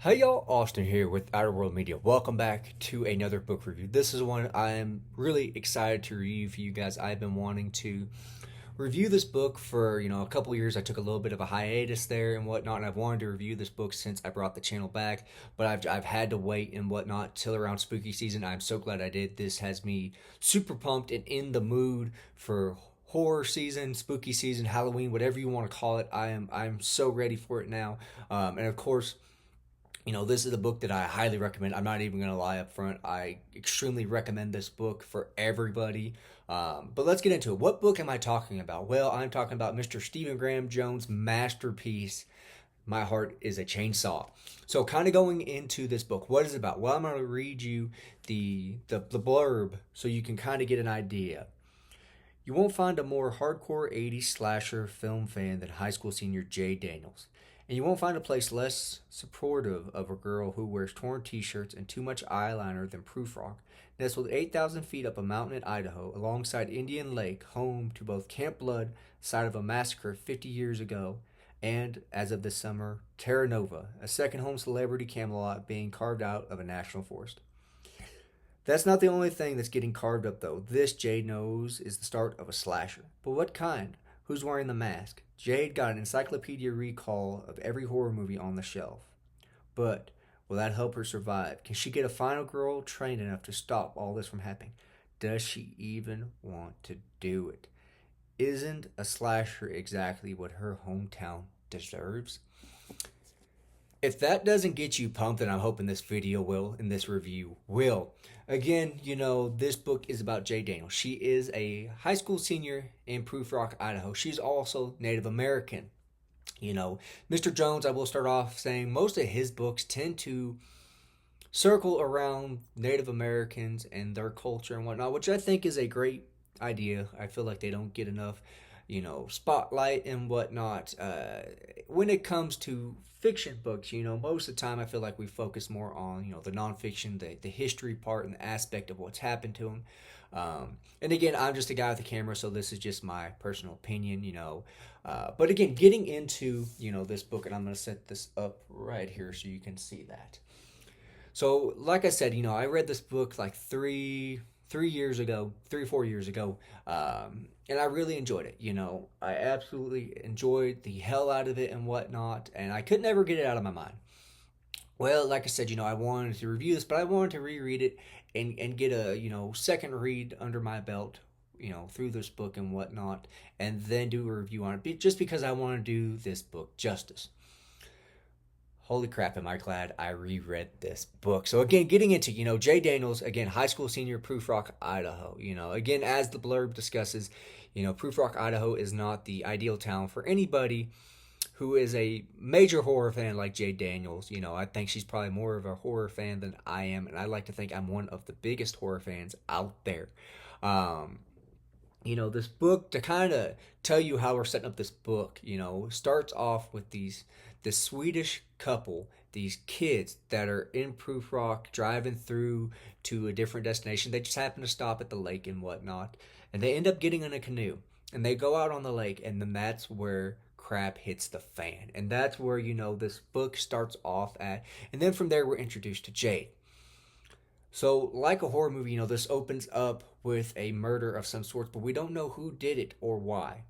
Hey y'all, Austin here with Outer World Media. Welcome back to another book review. This is one I am really excited to review for you guys. I've been wanting to review this book for, a couple years. I took a little bit of a hiatus there and whatnot, and I've wanted to review this book since I brought the channel back, but I've had to wait and whatnot till around spooky season. I'm so glad I did. This has me super pumped and in the mood for horror season, spooky season, Halloween, whatever you want to call it. I'm so ready for it now. And of course, this is a book that I highly recommend. I'm not even going to lie up front. I extremely recommend this book for everybody. But let's get into it. What book am I talking about? Well, I'm talking about Mr. Stephen Graham Jones' masterpiece, My Heart is a Chainsaw. So, kind of going into this book, what is it about? Well, I'm going to read you the blurb so you can kind of get an idea. You won't find a more hardcore 80s slasher film fan than high school senior Jay Daniels. And you won't find a place less supportive of a girl who wears torn t-shirts and too much eyeliner than Prufrock, nestled 8,000 feet up a mountain in Idaho alongside Indian Lake, home to both Camp Blood, site of a massacre 50 years ago, and, as of this summer, Terra Nova, a second home celebrity Camelot being carved out of a national forest. That's not the only thing that's getting carved up, though. This, Jade knows, is the start of a slasher. But what kind? Who's wearing the mask? Jade got an encyclopedia recall of every horror movie on the shelf. But will that help her survive? Can she get a final girl trained enough to stop all this from happening? Does she even want to do it? Isn't a slasher exactly what her hometown deserves? If that doesn't get you pumped, then I'm hoping this video will, and this review will. Again, this book is about Jay Daniels. She is a high school senior in Prufrock, Idaho. She's also Native American. Mr. Jones, I will start off saying most of his books tend to circle around Native Americans and their culture and whatnot, which I think is a great idea. I feel like they don't get enough, spotlight and whatnot. When it comes to fiction books, most of the time I feel like we focus more on, the nonfiction, the history part and the aspect of what's happened to them. And again, I'm just a guy with a camera, so this is just my personal opinion, But again, getting into, this book, and I'm going to set this up right here so you can see that. So, like I said, I read this book like 4 years ago, and I really enjoyed it. I absolutely enjoyed the hell out of it and whatnot, and I could never get it out of my mind. Well, like I said, I wanted to review this, but I wanted to reread it and get a second read under my belt, through this book and whatnot, and then do a review on it, just because I want to do this book justice. Holy crap, am I glad I reread this book. So again, getting into, Jay Daniels, again, high school senior, Prufrock, Idaho. Again, as the blurb discusses, Prufrock, Idaho is not the ideal town for anybody who is a major horror fan like Jay Daniels. I think she's probably more of a horror fan than I am, and I like to think I'm one of the biggest horror fans out there. This book, to kind of tell you how we're setting up this book, starts off with this Swedish couple, these kids that are in Prufrock driving through to a different destination. They just happen to stop at the lake and whatnot, and they end up getting in a canoe, and they go out on the lake, and then that's where crap hits the fan. And that's where, this book starts off at. And then from there, we're introduced to Jade. So, like a horror movie, this opens up with a murder of some sort, but we don't know who did it or why.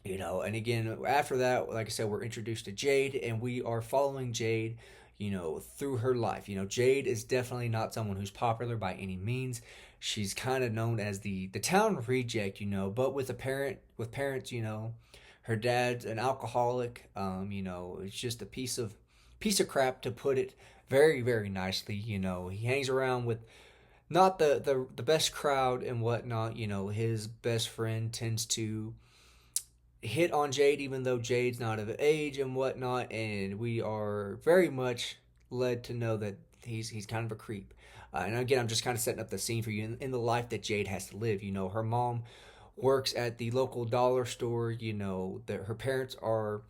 And again, after that, like I said, we're introduced to Jade, and we are following Jade, through her life. Jade is definitely not someone who's popular by any means. She's kind of known as the town reject, but with parents, her dad's an alcoholic. It's just a piece of crap, to put it very, very nicely. He hangs around with not the best crowd and whatnot. His best friend tends to hit on Jade, even though Jade's not of age and whatnot, and we are very much led to know that he's kind of a creep. And again, I'm just kind of setting up the scene for you in the life that Jade has to live. Her mom works at the local dollar store. That her parents are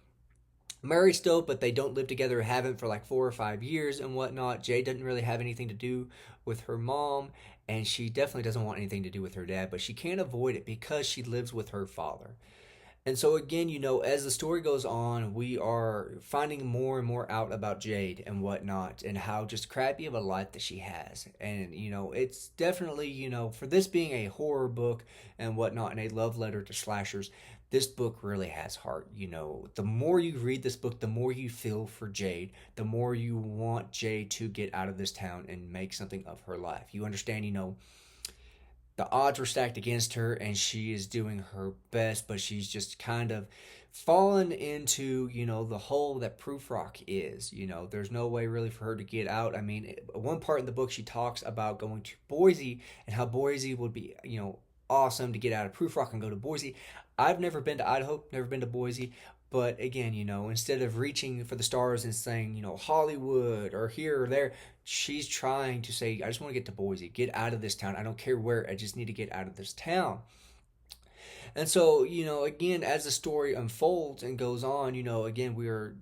married still, but they don't live together, haven't for like 4 or 5 years and whatnot. Jade doesn't really have anything to do with her mom, and she definitely doesn't want anything to do with her dad, but she can't avoid it because she lives with her father. And so again, as the story goes on, we are finding more and more out about Jade and whatnot, and how just crappy of a life that she has. And it's definitely, for this being a horror book and whatnot, and a love letter to slashers, this book really has heart. The more you read this book, the more you feel for Jade, the more you want Jade to get out of this town and make something of her life. You understand, the odds were stacked against her, and she is doing her best, but she's just kind of fallen into the hole that Prufrock is. There's no way really for her to get out. I mean, one part in the book she talks about going to Boise and how Boise would be awesome to get out of Prufrock and go to Boise. I've never been to Idaho, never been to Boise, but again, instead of reaching for the stars and saying, Hollywood or here or there, she's trying to say, I just want to get to Boise, get out of this town. I don't care where, I just need to get out of this town. And so, again, as the story unfolds and goes on, again, we are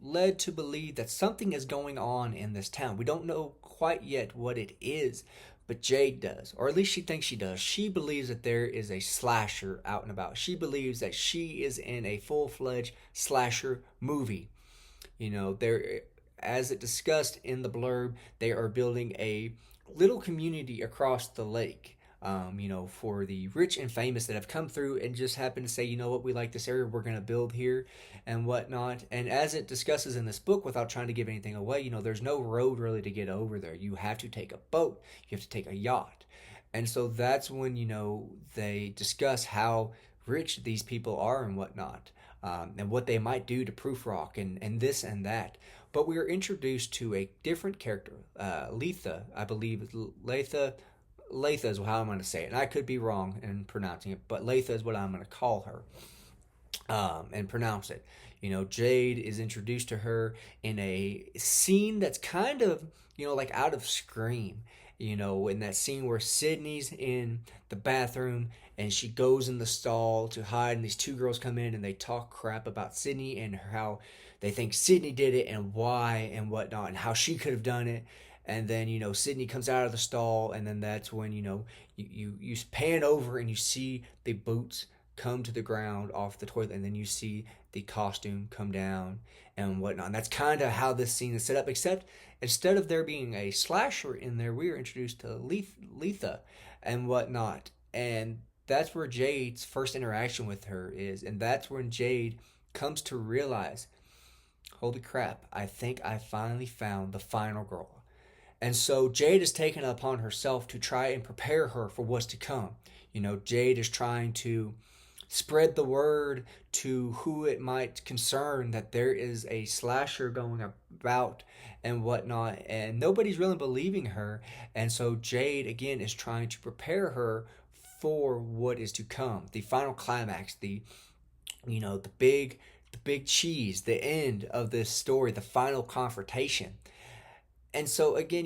led to believe that something is going on in this town. We don't know quite yet what it is, but Jade does, or at least she thinks she does. She believes that there is a slasher out and about. She believes that she is in a full-fledged slasher movie. There, as it discussed in the blurb, they are building a little community across the lake. For the rich and famous that have come through and just happen to say, what, we like this area, we're going to build here and whatnot. And as it discusses in this book, without trying to give anything away, there's no road really to get over there. You have to take a boat, you have to take a yacht. And so that's when, they discuss how rich these people are and whatnot, and what they might do to Prufrock and this and that. But we are introduced to a different character, Letha, I believe, Letha. Letha is how I'm going to say it. And I could be wrong in pronouncing it, but Letha is what I'm going to call her, and pronounce it. Jade is introduced to her in a scene that's kind of, like out of Scream. In that scene where Sydney's in the bathroom and she goes in the stall to hide, and these two girls come in and they talk crap about Sydney and how they think Sydney did it and why and whatnot, and how she could have done it. And then Sydney comes out of the stall, and then that's when you pan over and you see the boots come to the ground off the toilet, and then you see the costume come down and whatnot. And that's kind of how this scene is set up, except instead of there being a slasher in there, we are introduced to Letha and whatnot. And that's where Jade's first interaction with her is, and that's when Jade comes to realize, holy crap, I think I finally found the final girl. And so Jade has taken it upon herself to try and prepare her for what's to come. Jade is trying to spread the word to who it might concern that there is a slasher going about and whatnot, and nobody's really believing her. And so Jade, again, is trying to prepare her for what is to come, the final climax, the big cheese, the end of this story, the final confrontation. And so again,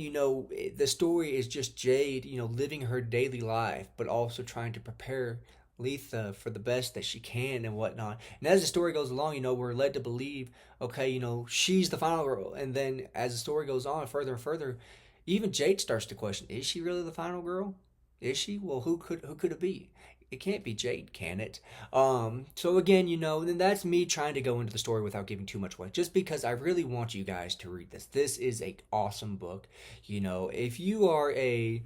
the story is just Jade, living her daily life, but also trying to prepare Letha for the best that she can and whatnot. And as the story goes along, we're led to believe, okay, she's the final girl. And then as the story goes on further and further, even Jade starts to question, is she really the final girl? Is she? Well, who could it be? It can't be Jade, can it? So again, then that's me trying to go into the story without giving too much away, just because I really want you guys to read this. This is a awesome book. If you are a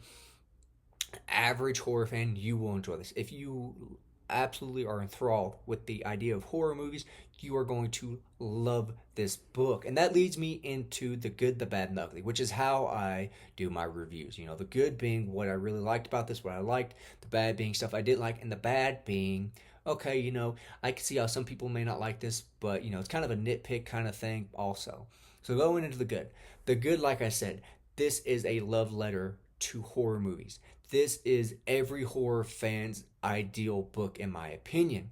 average horror fan, you will enjoy this. If you absolutely are enthralled with the idea of horror movies, you are going to love this book. And that leads me into the good, the bad, and the ugly, which is how I do my reviews. The good being what I really liked about this, what I liked, the bad being stuff I didn't like, and the bad being, okay, I can see how some people may not like this, but, it's kind of a nitpick kind of thing also. So going into the good. The good, like I said, this is a love letter to horror movies. This is every horror fan's ideal book, in my opinion.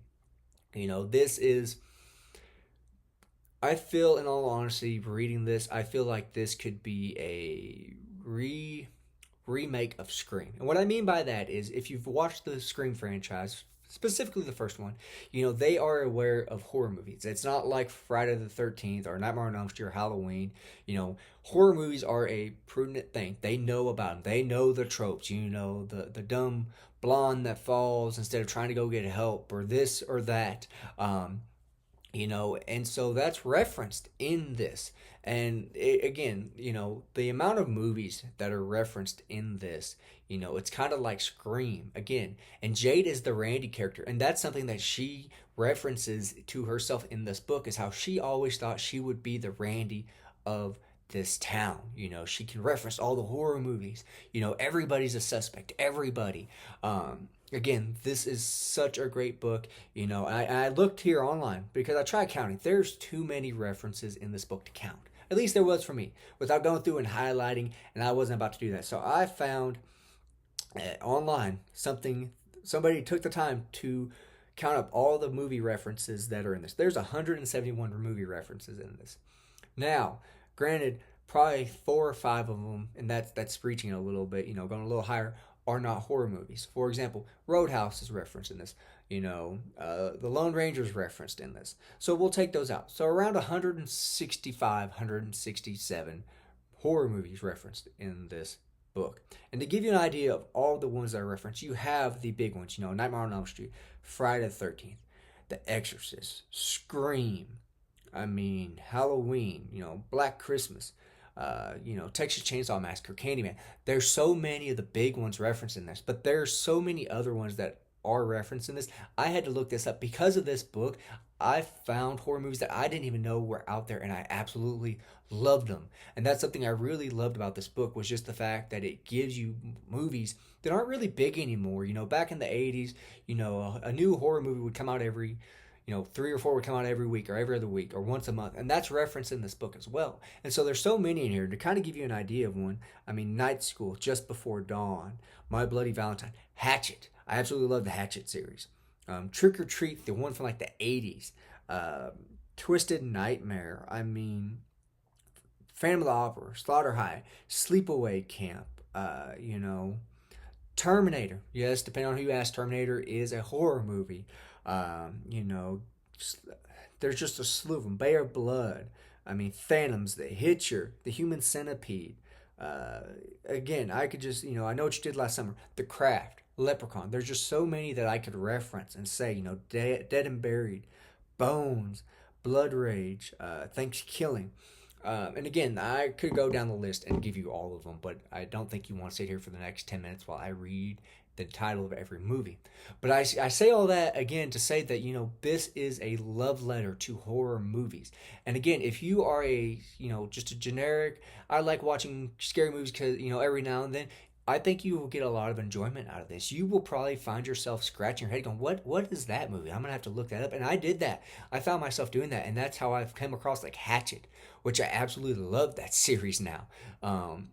This is, I feel, in all honesty, reading this, I feel like this could be a remake of Scream. And what I mean by that is, if you've watched the Scream franchise, specifically the first one, they are aware of horror movies. It's not like Friday the 13th or Nightmare on Elm Street or Halloween. Horror movies are a prudent thing. They know about them. They know the tropes, the dumb blonde that falls instead of trying to go get help, or this or that. And so that's referenced in this. And again, the amount of movies that are referenced in this, it's kind of like Scream again. And Jade is the Randy character, and that's something that she references to herself in this book, is how she always thought she would be the Randy of this town. She can reference all the horror movies. Everybody's a suspect, everybody. Again, this is such a great book. I looked here online because I tried counting. There's too many references in this book to count. At least there was for me, without going through and highlighting, and I wasn't about to do that. So I found online somebody took the time to count up all the movie references that are in this. There's 171 movie references in this. Now, granted, probably 4 or 5 of them, and that's reaching a little bit, going a little higher, are not horror movies. For example, Roadhouse is referenced in this. The Lone Ranger is referenced in this. So we'll take those out. So around 165, 167 horror movies referenced in this book. And to give you an idea of all the ones that are referenced, you have the big ones, Nightmare on Elm Street, Friday the 13th, The Exorcist, Scream, Halloween, Black Christmas, Texas Chainsaw Massacre, Candyman. There's so many of the big ones referenced in this, but there's so many other ones that are referenced in this. I had to look this up because of this book. I found horror movies that I didn't even know were out there, and I absolutely loved them. And that's something I really loved about this book, was just the fact that it gives you movies that aren't really big anymore. Back in the 80s, a new horror movie would come out every 3 or 4 would come out every week or every other week or once a month. And that's referenced in this book as well. And so there's so many in here to kind of give you an idea of one. Night School, Just Before Dawn, My Bloody Valentine, Hatchet. I absolutely love the Hatchet series. Trick or Treat, the one from like the 80s. Twisted Nightmare. Phantom of the Opera, Slaughter High, Sleepaway Camp, Terminator. Yes, depending on who you ask, Terminator is a horror movie. There's just a slew of them. Bay of Blood. Phantoms, The Hitcher, The Human Centipede. Again, I could just, I know what you did last summer. The Craft, Leprechaun. There's just so many that I could reference and say, Dead and Buried, Bones, Blood Rage, Thanksgiving. And again, I could go down the list and give you all of them, but I don't think you want to sit here for the next 10 minutes while I read the title of every movie. But I say all that again to say that, this is a love letter to horror movies. And again, if you are just a generic, I like watching scary movies because, every now and then, I think you will get a lot of enjoyment out of this. You will probably find yourself scratching your head going, what is that movie? I'm going to have to look that up. And I did that. I found myself doing that. And that's how I've come across like Hatchet, which I absolutely love that series now. And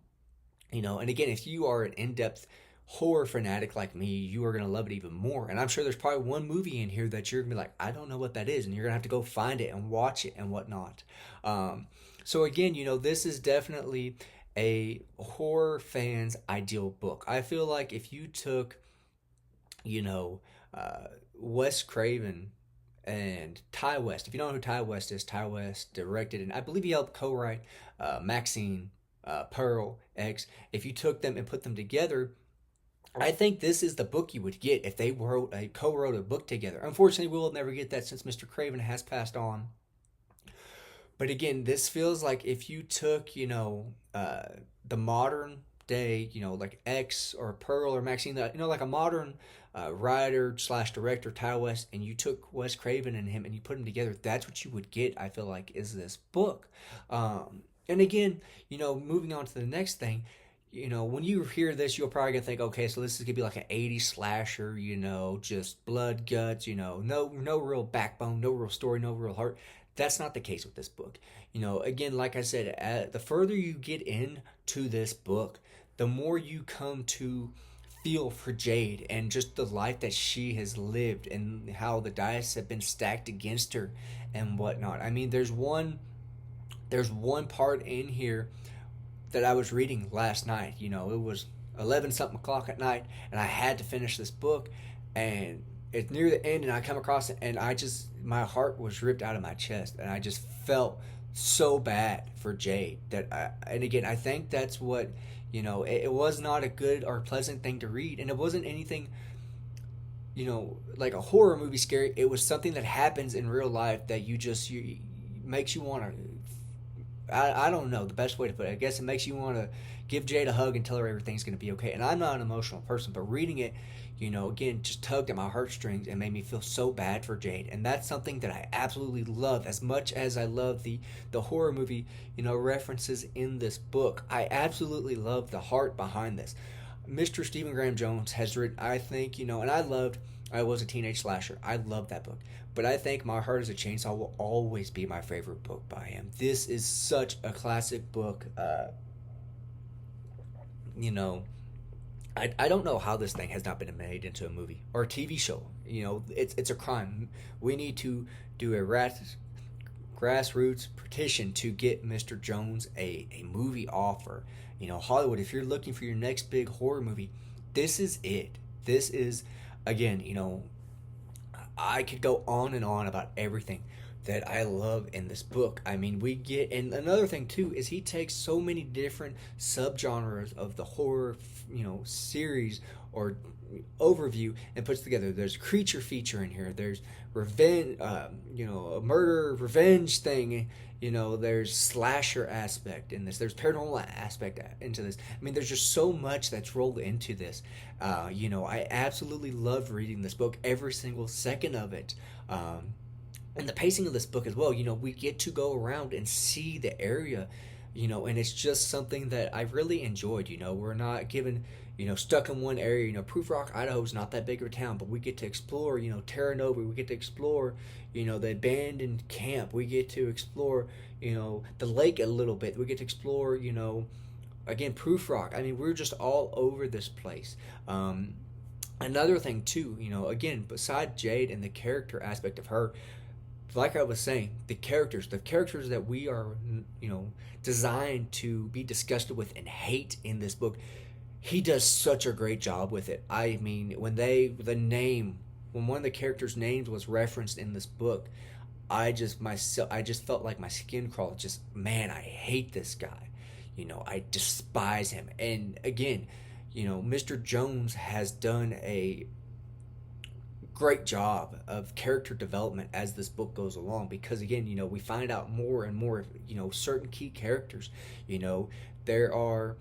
again, if you are an in-depth horror fanatic like me, you are going to love it even more. And I'm sure there's probably one movie in here that you're going to be like, I don't know what that is. And you're going to have to go find it and watch it and whatnot. So again, this is definitely a horror fan's ideal book. I feel like if you took, Wes Craven and Ty West, if you don't know who Ty West is, Ty West directed, and I believe he helped co-write Maxine, Pearl, X. If you took them and put them together, I think this is the book you would get if they co-wrote a book together. Unfortunately, we'll never get that since Mr. Craven has passed on. But again, this feels like if you took, the modern day, like X or Pearl or Maxine, like a modern writer / director, Ty West, and you took Wes Craven and him and you put them together, that's what you would get, I feel like, is this book. And again, moving on to the next thing, when you hear this, you're probably going to think, okay, so this is going to be like an 80s slasher, just blood, guts, no real backbone, no real story, no real heart. That's not the case with this book. Again, like I said, the further you get into this book, the more you come to feel for Jade and just the life that she has lived and how the dice have been stacked against her and whatnot. There's one part in here that I was reading last night. It was 11 something o'clock at night, and I had to finish this book, and it's near the end, and I come across it, and my heart was ripped out of my chest, and I just felt so bad for Jade. And again, I think that's what, it was not a good or pleasant thing to read, and it wasn't anything like a horror movie scary. It was something that happens in real life that makes you want to. I don't know the best way to put it. I guess it makes you want to give Jade a hug and tell her everything's going to be okay. And I'm not an emotional person, but reading it, again, just tugged at my heartstrings and made me feel so bad for Jade. And that's something that I absolutely love as much as I love the horror movie, references in this book. I absolutely love the heart behind this. Mr. Stephen Graham Jones has written, I think, and I was a teenage slasher. I love that book. But I think My Heart is a Chainsaw will always be my favorite book by him. This is such a classic book. You know, I don't know how this thing has not been made into a movie or a TV show. It's a crime. We need to do a grassroots petition to get Mr. Jones a movie offer. Hollywood, if you're looking for your next big horror movie, this is it. This is, again, I could go on and on about everything that I love in this book. I mean, and another thing too is he takes so many different subgenres of the horror, series or overview and puts together. There's a creature feature in here. There's revenge, a murder revenge thing. There's slasher aspect in this. There's paranormal aspect into this. I mean, there's just so much that's rolled into this. I absolutely loved reading this book, every single second of it. And the pacing of this book as well, we get to go around and see the area, and it's just something that I really enjoyed. We're not given, stuck in one area. Proof Rock, Idaho is not that big of a town, but we get to explore, Terra Nova. We get to explore, the abandoned camp. We get to explore, the lake a little bit. We get to explore, again, Proof Rock. I mean, we're just all over this place. Another thing too, again, beside Jade and the character aspect of her, like I was saying, the characters that we are, designed to be disgusted with and hate in this book, he does such a great job with it. I mean, when one of the characters' names was referenced in this book, I just felt like my skin crawled. Just, man, I hate this guy. I despise him. And again, Mr. Jones has done a great job of character development as this book goes along, because again, we find out more and more, certain key characters. There are,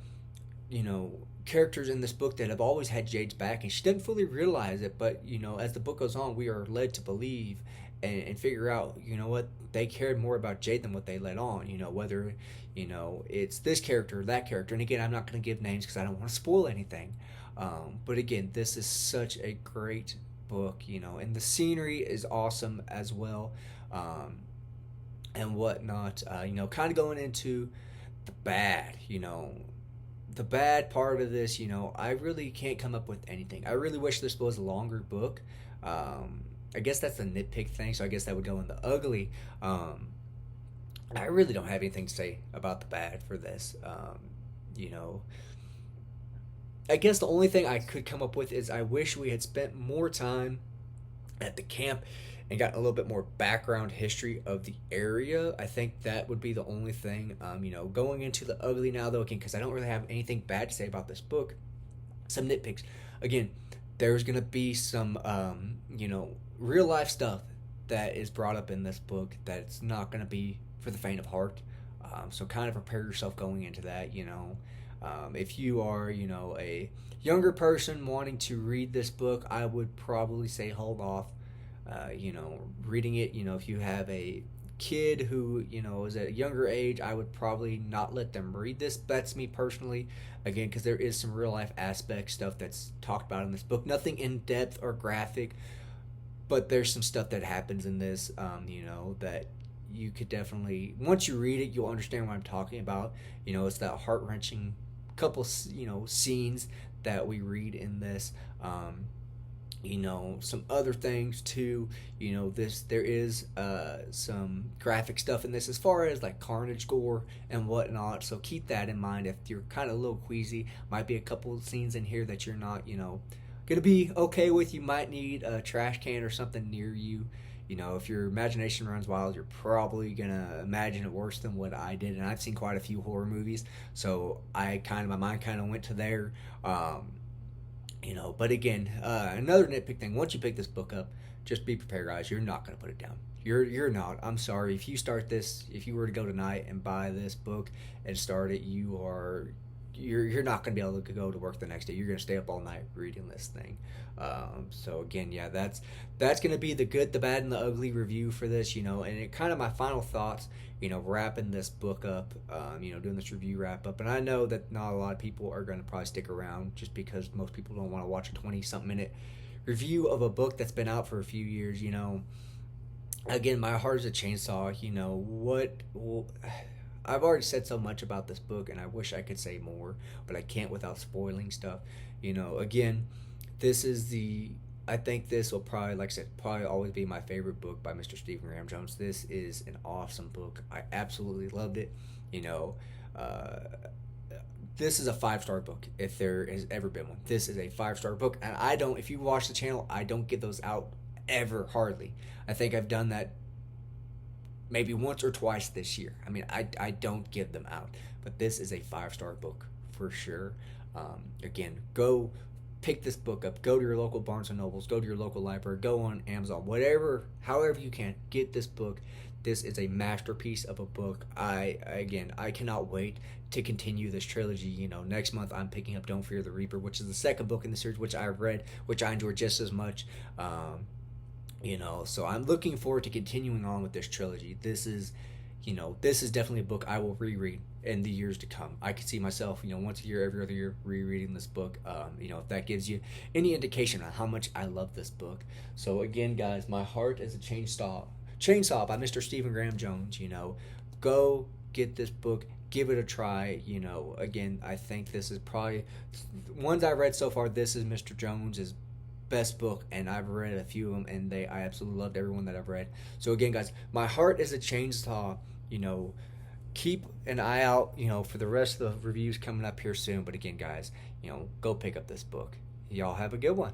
characters in this book that have always had Jade's back, and she doesn't fully realize it, but as the book goes on, we are led to believe and figure out, what, they cared more about Jade than what they let on. Whether it's this character or that character. And again, I'm not going to give names because I don't want to spoil anything. But again, this is such a great book, and the scenery is awesome as well, and whatnot. Kind of going into the bad part of this. I really can't come up with anything. I really wish this was a longer book. I guess that's the nitpick thing, so I guess that would go in the ugly. I really don't have anything to say about the bad for this. I guess the only thing I could come up with is I wish we had spent more time at the camp and got a little bit more background history of the area. I think that would be the only thing. Going into the ugly now, though, again, because I don't really have anything bad to say about this book. Some nitpicks. Again, there's going to be some, real life stuff that is brought up in this book that's not going to be for the faint of heart. So kind of prepare yourself going into that, If you are, a younger person wanting to read this book, I would probably say hold off, reading it. If you have a kid who, is at a younger age, I would probably not let them read this. That's me personally, again, because there is some real life aspect stuff that's talked about in this book. Nothing in depth or graphic, but there's some stuff that happens in this, that you could definitely, once you read it, you'll understand what I'm talking about. It's that heart-wrenching couple, scenes that we read in this. Some other things too. There is some graphic stuff in this as far as like carnage, gore, and whatnot. So keep that in mind if you're kind of a little queasy. Might be a couple of scenes in here that you're not, gonna be okay with. You might need a trash can or something near you. If your imagination runs wild, you're probably gonna imagine it worse than what I did. And I've seen quite a few horror movies, so my mind kind of went to there. But again, another nitpick thing, once you pick this book up, just be prepared, guys. You're not going to put it down. You're not. I'm sorry. If you start this, if you were to go tonight and buy this book and start it, you're not going to be able to go to work the next day. You're going to stay up all night reading this thing. So again, yeah, that's going to be the good, the bad, and the ugly review for this. And it kind of my final thoughts. Wrapping this book up. Doing this review wrap up, and I know that not a lot of people are going to probably stick around just because most people don't want to watch a 20-something minute review of a book that's been out for a few years. Again, my heart is a chainsaw. I've already said so much about this book, and I wish I could say more, but I can't without spoiling stuff. Again, this is I think this will probably, like I said, probably always be my favorite book by Mr. Stephen Graham Jones. This is an awesome book. I absolutely loved it. Uh, this is a 5-star book if there has ever been one. This is a 5-star book, and if you watch the channel, I don't give those out ever, hardly. I think I've done that maybe once or twice this year. I mean, I don't give them out, but this is a 5-star book for sure. Again, go pick this book up. Go to your local Barnes and Nobles. Go to your local library. Go on Amazon. However you can, get this book. This is a masterpiece of a book. I cannot wait to continue this trilogy. Next month I'm picking up Don't Fear the Reaper, which is the second book in the series, which I've read, which I enjoyed just as much. So I'm looking forward to continuing on with this trilogy. This is definitely a book I will reread in the years to come. I could see myself, once a year, every other year, rereading this book. If that gives you any indication on how much I love this book. So again, guys, My Heart is a Chainsaw by Mr. Stephen Graham Jones. Go get this book. Give it a try. Again, I think this is probably ones I've read so far. This is Mr. Jones's best book, and I've read a few of them, and I absolutely loved everyone that I've read. So again, guys, My Heart is a Chainsaw. Keep an eye out, for the rest of the reviews coming up here soon. But again, guys, go pick up this book. Y'all have a good one.